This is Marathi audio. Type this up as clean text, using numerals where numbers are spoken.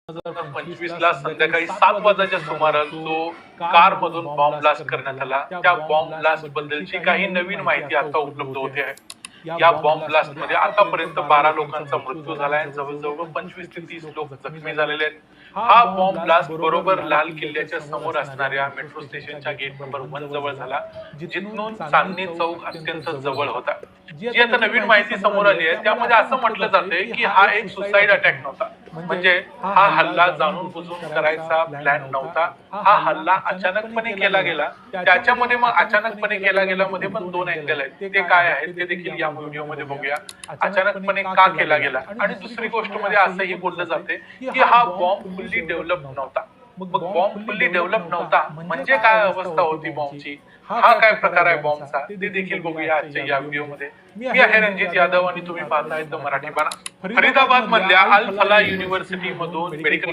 2025 ला संध्याकाळी 7 वाजताच्या सुमारास जो कार मधून बॉम्ब ब्लास्ट करण्यात आला, त्या बॉम्ब ब्लास्ट बद्दलची काही नवीन माहिती आता उपलब्ध होते आहे. या बॉम्ब ब्लास्ट मध्ये आतापर्यंत 12 लोकांचा मृत्यू झाला आहे, जवळजवळ 25 ते 30 लोक जखमी झालेले आहेत. हा बॉम्ब ब्लास्ट बरोबर लाल किल्ल्याच्या समोर असणाऱ्या मेट्रो स्टेशनच्या गेट नंबर 1 जवळ झाला, जिथून चांदणी चौक अत्यंत जवळ होता. जी आता नवीन माहिती समोर आली आहे त्यामध्ये असं म्हटलं जाते की हा एक सुसाईड अटॅक नव्हता, म्हणजे हा हल्ला जाणून बुजून करायचा प्लॅन नव्हता. हा हल्ला अचानकपणे केला गेला. त्याच्यामध्ये मग अचानकपणे केला गेला मध्ये पण 2 अँगल आहेत, ते काय आहेत ते देखील या व्हिडिओमध्ये बघूया. अचानकपणे का केला गेला, आणि दुसरी गोष्ट मध्ये असंही बोललं जाते की हा बॉम्ब फुल्ली डेव्हलप नव्हता. मग बॉम्ब फुल्ली डेव्हलप नव्हता म्हणजे काय अवस्था होती बॉम्बची, हा काय प्रकार आहे बॉम्बचा, ते देखील बघूया आजच्या या व्हिडिओमध्ये. मी आहे रणजित यादव आणि तुम्ही पाहताय द मराठी बाणा. फरीदाबाद मधल्या अल फला युनिव्हर्सिटी मधून मेडिकल